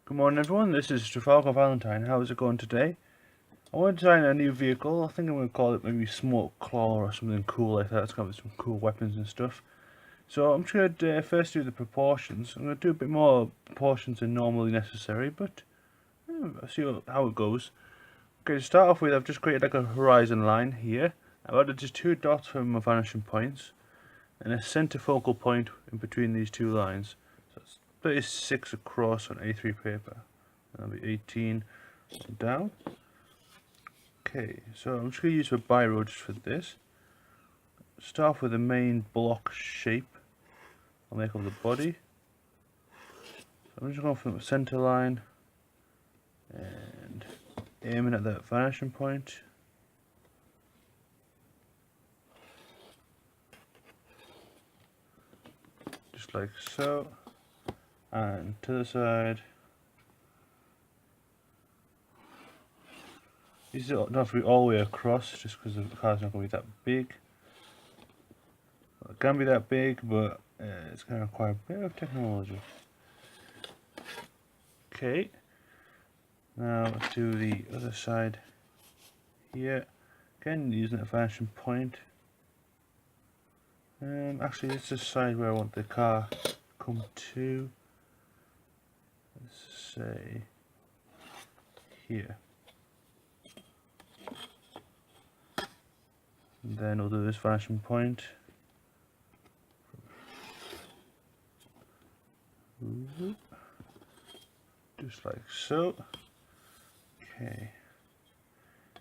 Good morning everyone, this is Travalgar Vallertine. How's it going today? I want to try a new vehicle. I think I'm going to call it maybe Smoke Claw or something cool like that. It's got some cool weapons and stuff. So I'm just going to first do the proportions. I'm going to do a bit more proportions than normally necessary, but I'll see how it goes. Okay, to start off with, I've just created like a horizon line here. I've added just 2 dots for my vanishing points and a center focal point in between these 2 lines. So it's 36 across on A3 paper. That'll be 18 down. Okay, so I'm just going to use a biro just for this. Start off with the main block shape. I'll make up the body. So I'm just going from the center line and aiming at that vanishing point. Just like so. And to the side. These don't have to be all the way across just because the car's not going to be that big. Well, it can be that big, but it's going to require a bit of technology. Okay, now let's do the other side here. Again, using a vanishing point. Actually, it's the side where I want the car to come to. Let's say here. And then we'll do this vanishing point. Just like so. Okay.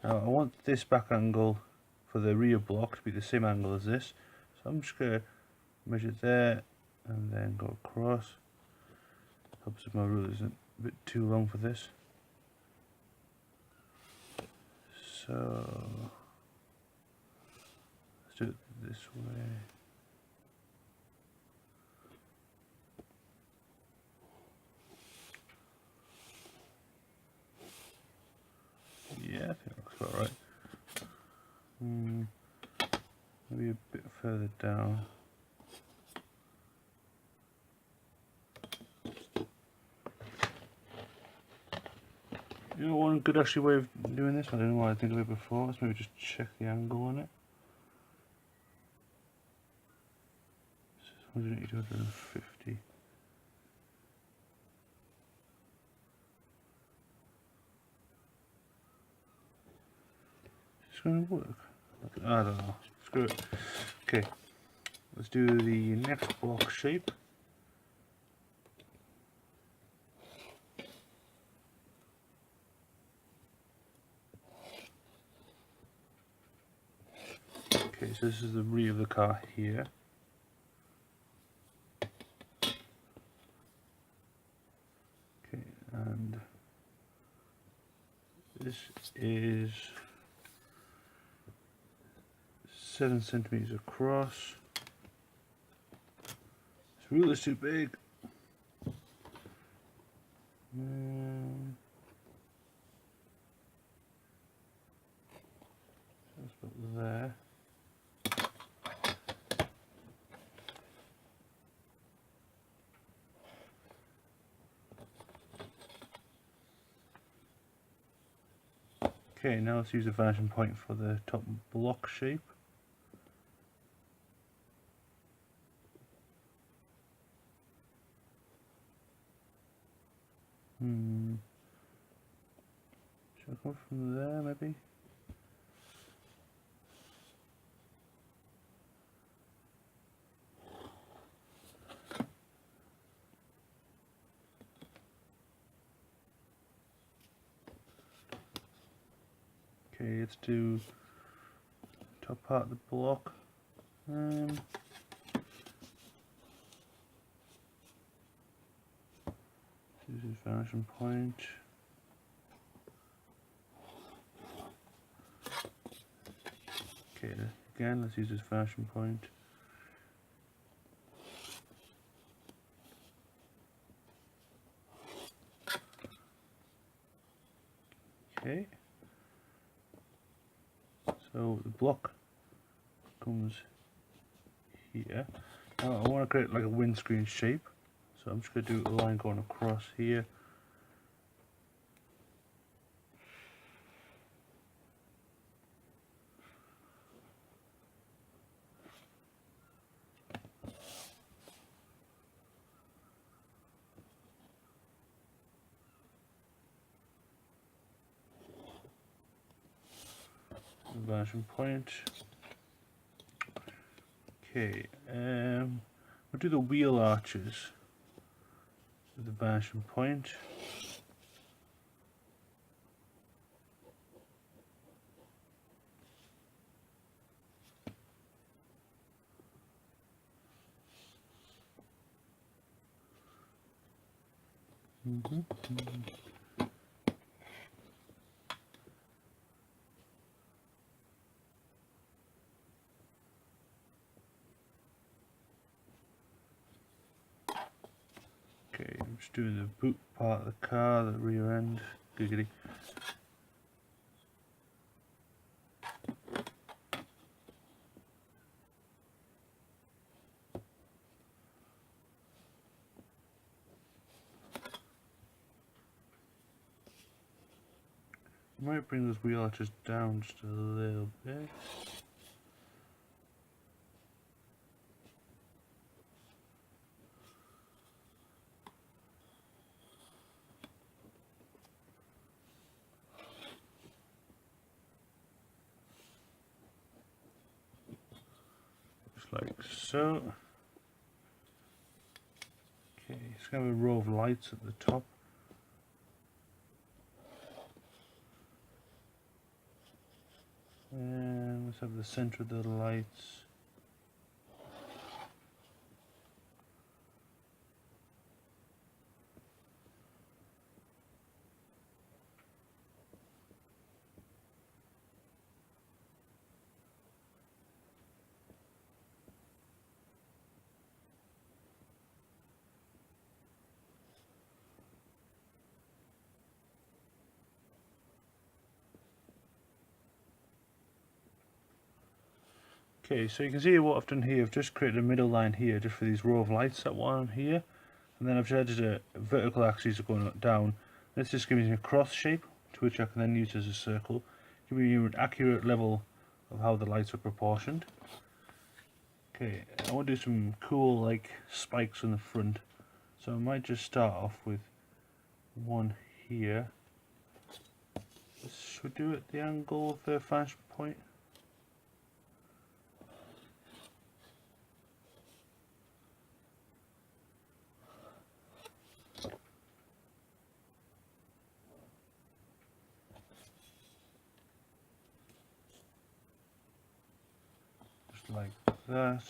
Now I want this back angle for the rear block to be the same angle as this. So I'm just going to measure there and then go across. Helps if my ruler isn't a bit too long for this. So let's do it this way. Yeah, I think that looks about right. Maybe a bit further down. You know, one good actually way of doing this, I don't know why I didn't think of it before, let's maybe just check the angle on it. 180 to 150. Is this going to work? I don't know. Screw it. Okay, let's do the next block shape. Okay, so this is the rear of the car here. Okay, and this is 7 centimeters across. This ruler is too big. That's about there. Okay, now let's use a vanishing point for the top block shape. Should I go from there maybe? Okay, let's do top part of the block. Use this vanishing point. Okay, again, let's use this vanishing point. Okay. So the block comes here. Now I want to create like a windscreen shape, so I'm just going to do a line going across here vanishing point. Okay, we'll do the wheel arches with the vanishing point. Okay, I'm just doing the boot part of the car, the rear end. Giggity. I might bring those wheel arches down just a little bit. Just like so. Okay, it's going to have a row of lights at the top. And let's have the center of the lights. Okay, so you can see what I've done here. I've just created a middle line here just for these row of lights that one here, and then I've added a vertical axis going down. This just gives me a cross shape, to which I can then use as a circle, giving you an accurate level of how the lights are proportioned. Okay, I want to do some cool like spikes on the front, so I might just start off with one here. Should we do it at the angle of the vanishing point? Just like that.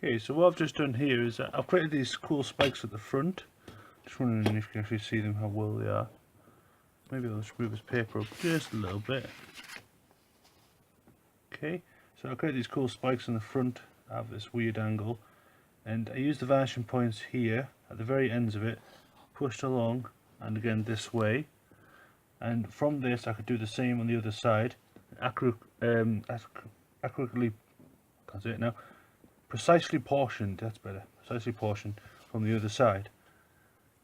Okay, so what I've just done here is I've created these cool spikes at the front. Just wondering if you can actually see them, how well they are. Maybe I'll just move this paper up just a little bit. Okay, so I create these cool spikes on the front. I have this weird angle, and I use the vanishing points here at the very ends of it, pushed along, and again this way. And from this, I could do the same on the other side. Accurately, can't say it now. Precisely portioned, that's better. Precisely portioned from the other side.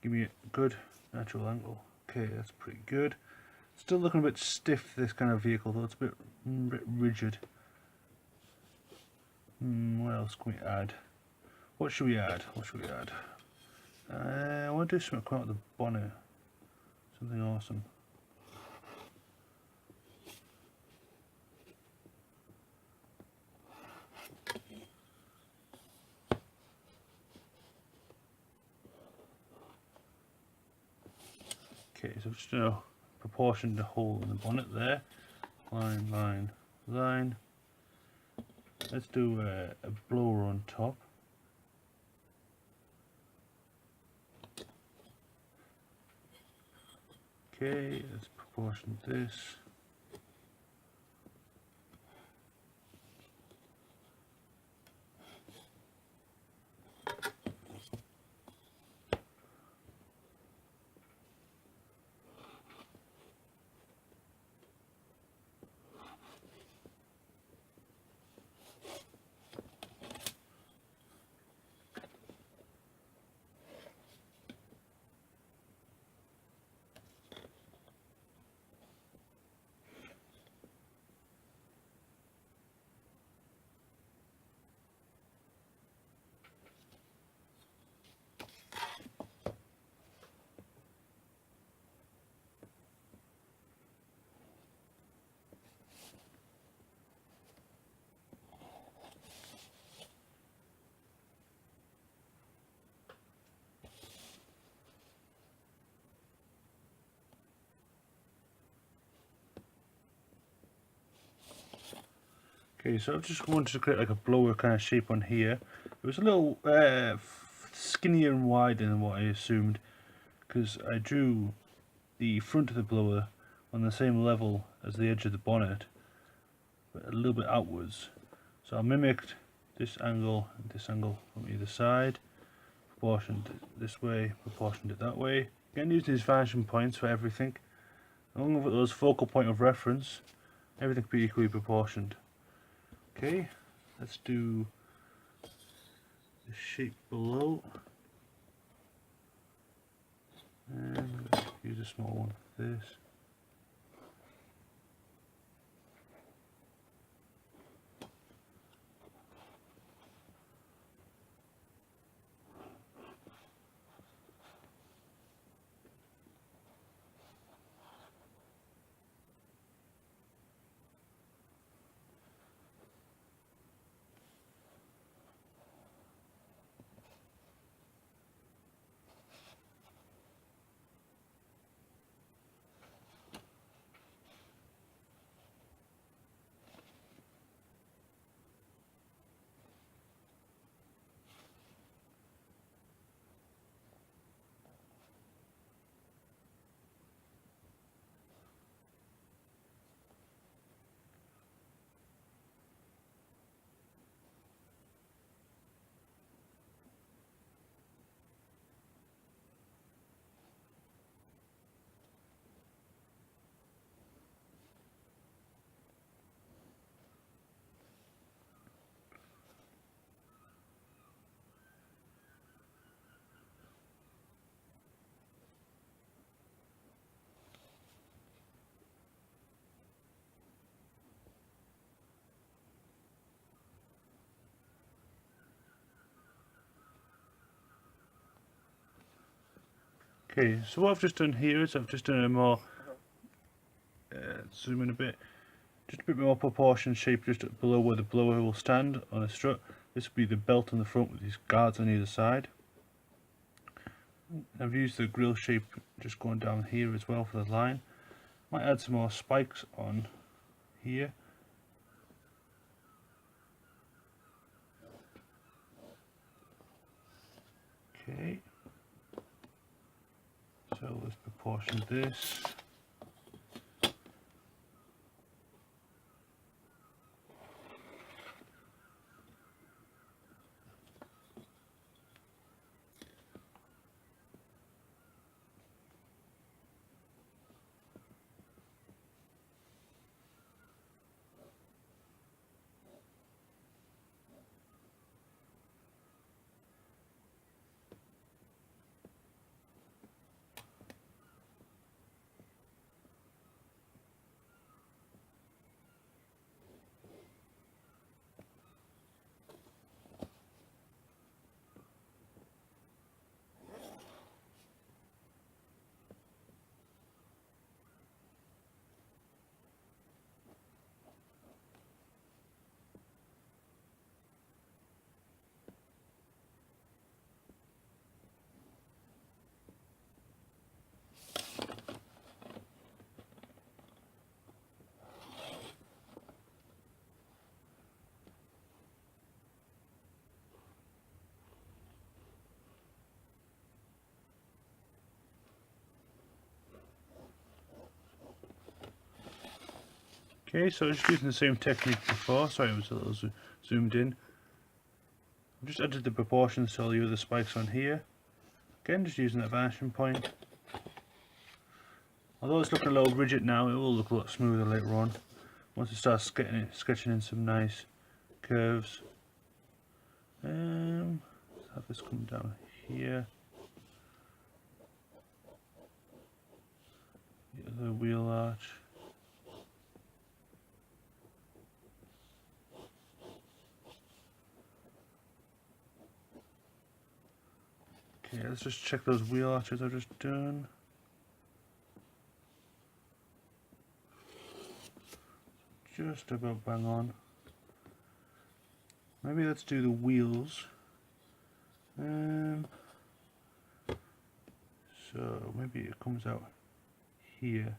Give me a good natural angle. Okay, that's pretty good. Still looking a bit stiff, this kind of vehicle, though it's a bit rigid. What else can we add? What should we add? I want to do something quite like the bonnet. Something awesome. Okay, so just proportion the hole in the bonnet there. Line, line, line. Let's do a blower on top. Okay, let's proportion this. Okay, so I've just wanted to create like a blower kind of shape on here. It was a little skinnier and wider than what I assumed, because I drew the front of the blower on the same level as the edge of the bonnet, but a little bit outwards. So I mimicked this angle and this angle from either side, proportioned it this way, proportioned it that way. Again, using these vanishing points for everything. Along with those focal point of reference, everything can be equally proportioned. Okay, let's do the shape below, and let's use a small one for this. Okay, so what I've just done here is I've just done a more, zoom in a bit, just a bit more proportion shape just below where the blower will stand on a strut. This will be the belt on the front with these guards on either side. I've used the grill shape just going down here as well for the line. Might add some more spikes on here. Okay, so let's proportion this. Okay, so just using the same technique before. Sorry, it was a little zoomed in. I've just added the proportions to all the other spikes on here. Again, just using that vanishing point. Although it's looking a little rigid now, it will look a lot smoother later on once it starts sketching in some nice curves. Let's have this come down here. The wheel arch. Okay, let's just check those wheel arches I've just done. Just about bang on. Maybe let's do the wheels. So maybe it comes out here.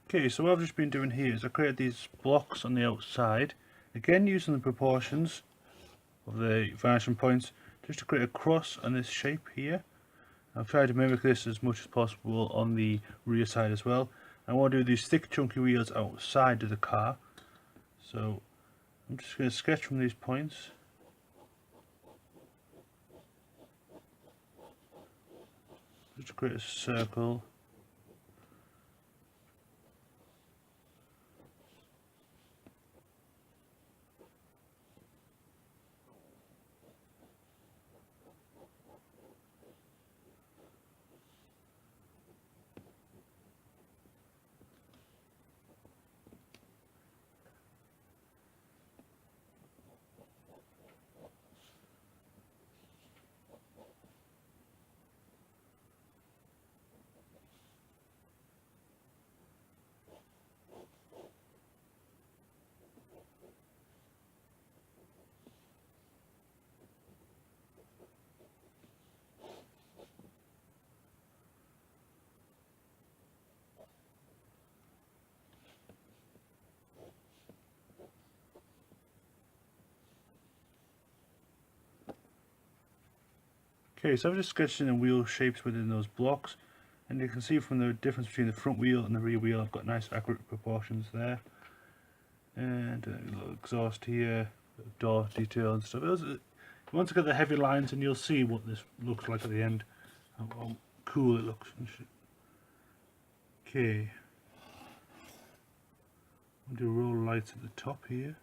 Okay, so what I've just been doing here is I created these blocks on the outside, again using the proportions of the vanishing points, just to create a cross on this shape here. I've tried to mimic this as much as possible on the rear side as well. I want to do these thick chunky wheels outside of the car, so I'm just going to sketch from these points. Just to create a circle. Okay, so I've just sketched in the wheel shapes within those blocks, and you can see from the difference between the front wheel and the rear wheel I've got nice accurate proportions there. And a little exhaust here, door detail and stuff. Once I get the heavy lines, and you'll see what this looks like at the end, how cool it looks and shit. Okay, I'll do roll lights at the top here.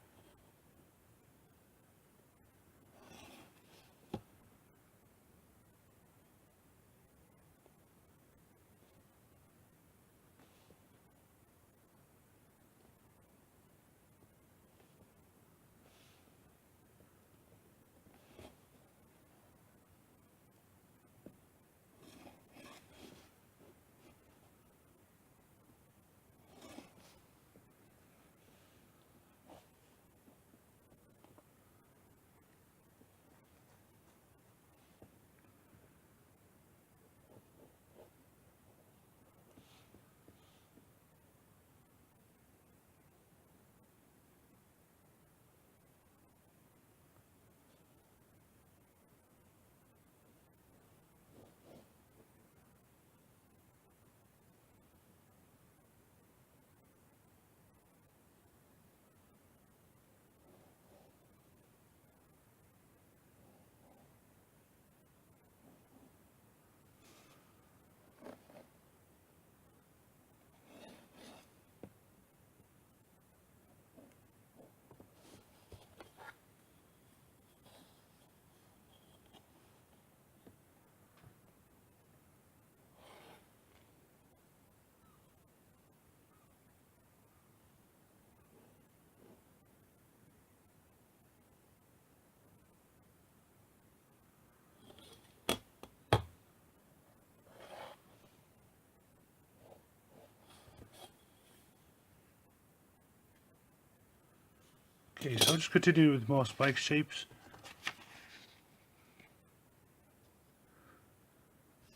Okay, so I'll just continue with more spike shapes.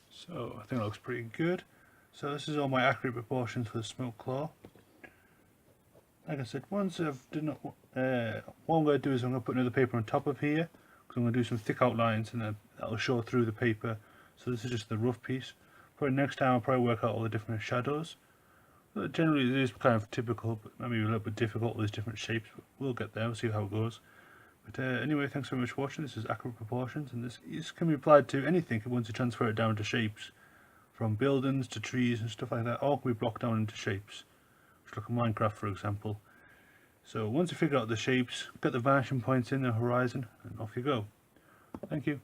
So I think it looks pretty good. So this is all my accurate proportions for the smoke claw. Like I said, once I've done it, what I'm going to do is I'm going to put another paper on top of here, because I'm going to do some thick outlines and then that'll show through the paper. So this is just the rough piece. Probably next time I'll probably work out all the different shadows. But generally it is kind of typical, but maybe a little bit difficult with these different shapes, but we'll get there, we'll see how it goes. But anyway, thanks very much for watching. This is accurate proportions, and this can be applied to anything once you transfer it down to shapes. From buildings to trees and stuff like that, all can be blocked down into shapes. Just like a Minecraft, for example. So once you figure out the shapes, get the vanishing points in the horizon, and off you go. Thank you.